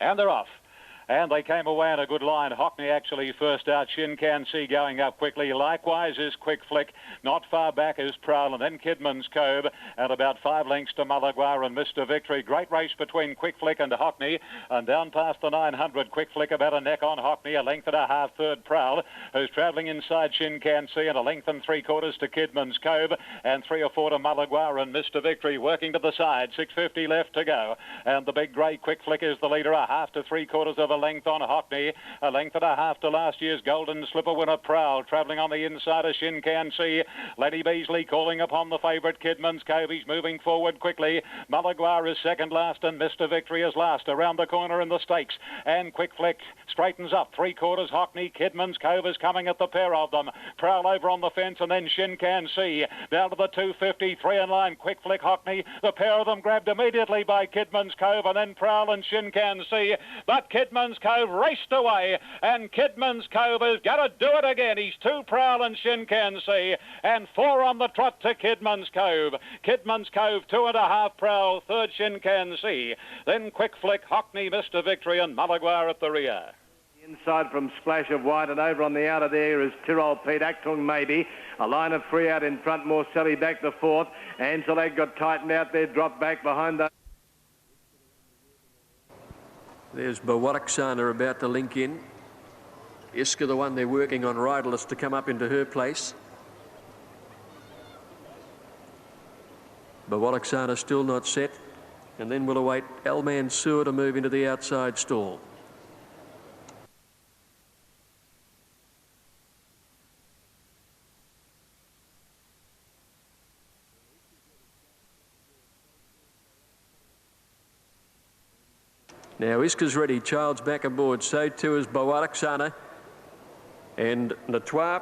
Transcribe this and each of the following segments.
And they're off. And they came away in a good line. Hockney actually first out. Shin Can See going up quickly. Likewise is Quick Flick. Not far back is Prowl, and then Kidman's Cove. And about 5 lengths to Malaguar and Mr. Victory. Great race between Quick Flick and Hockney. And down past the 900, Quick Flick about a neck on Hockney. A length and a half third Prowl, who's travelling inside Shin Can See. And a length and 3/4 to Kidman's Cove. And 3 or 4 to Malaguar and Mr. Victory. Working to the side. 6:50 left to go. And the big grey Quick Flick is the leader. A half to 3/4 of a length on Hockney, a length and a half to last year's Golden Slipper winner Prowl, travelling on the inside of Shin Can See. Lenny Beasley calling upon the favourite Kidman's Cove. He's moving forward quickly. Malaguar is second last and Mr. Victory is last around the corner in the stakes. And Quick Flick straightens up 3/4 Hockney. Kidman's Cove is coming at the pair of them. Prowl over on the fence and then Shin Can See down to the 250, 3 in line. Quick Flick, Hockney, the pair of them grabbed immediately by Kidman's Cove, and then Prowl and Shin Can See. But Kidman's Cove raced away, and Kidman's Cove is going to do it again. He's 2 Prowl and Shin Can See, and 4 on the trot to Kidman's Cove. Kidman's Cove, 2.5 Prowl, 3rd Shin Can See. Then Quick Flick, Hockney, Mr. Victory, and Malaguar at the rear. Inside from Splash of White, and over on the outer there is Tyrrell Pete, Actung maybe. A line of 3 out in front, Morselli back to 4th. Anzalag got tightened out there, dropped back behind the... There's Bawaraksana about to link in. Iska, the one they're working on riderless to come up into her place. Bawaraksana still not set. And then we'll await Al Mansour to move into the outside stall. Now Iska's ready, Child's back aboard, so too is Bawaraksana. And Natois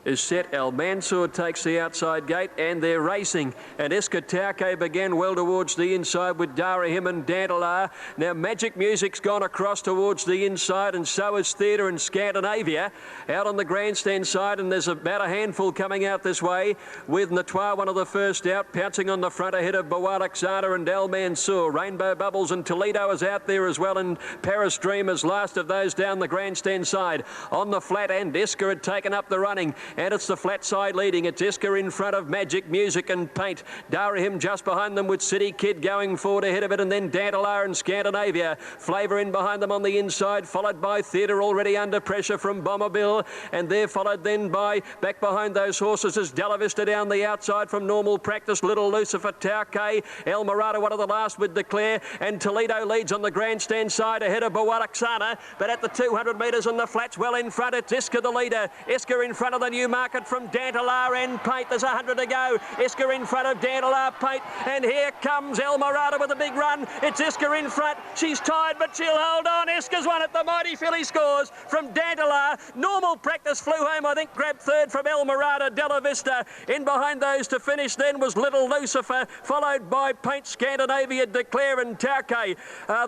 is set. Al Mansour takes the outside gate, and they're racing. And Iska Tauke began well towards the inside with Darahim and Dantalar. Now Magic Music's gone across towards the inside, and so is Theatre and Scandinavia out on the grandstand side, and there's about a handful coming out this way with Natois, one of the first out, pouncing on the front ahead of Bawaraksana and Al Mansour. Rainbow Bubbles and Toledo is out there as well, and Paris Dream is last of those down the grandstand side. On the flat end, Iska had taken up the running, and it's the flat side leading. It's Iska in front of Magic Music and Paint. Darahim just behind them with City Kid going forward ahead of it, and then Dantalar and Scandinavia. Flavour in behind them on the inside, followed by Theatre already under pressure from Bomber Bill, and they're followed then by, back behind those horses, is Della Vista down the outside from Normal Practice, Little Lucifer, Tauke, El Morado, one of the last with Declare, and Toledo leads on the grandstand side ahead of Bawaraksana, but at the 200 metres on the flats, well in front, it's Iska the leader. Iska in front of the Newmarket from Dantalar and Paint. There's 100 to go. Iska in front of Dantalar, Paint, and here comes El Morado with a big run. It's Iska in front. She's tired, but she'll hold on. Iska's won at the Mighty Filly Scores from Dantalar. Normal Practice flew home, I think, grabbed 3rd from El Morado. Della Vista in behind those to finish then was Little Lucifer, followed by Paint, Scandinavia, Declare and Tauke.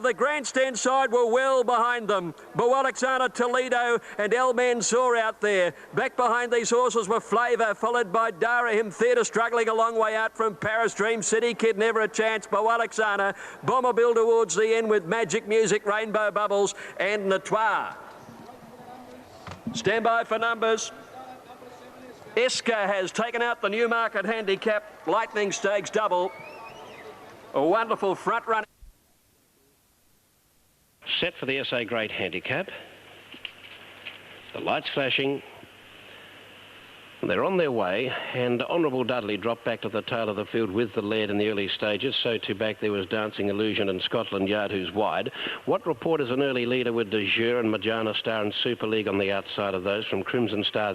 The grandstand side were well behind them. Bawaraksana, Toledo and El Mansour out there. Back behind these horses were Flavour, followed by Darahim. Theatre struggling a long way out from Paris Dream. City Kid never a chance. Bawaraksana. Bomber Bill towards the end with Magic Music, Rainbow Bubbles and Natois. Stand by for numbers. Iska has taken out the Newmarket Handicap Lightning Stakes double. A wonderful front run. Set for the SA Great Handicap. The lights flashing. They're on their way, and Honourable Dudley dropped back to the tail of the field with the lead in the early stages. So too back there was Dancing Illusion and Scotland Yard, who's wide. What Report is an early leader with De Jure and Majana Star and Super League on the outside of those from Crimson Star.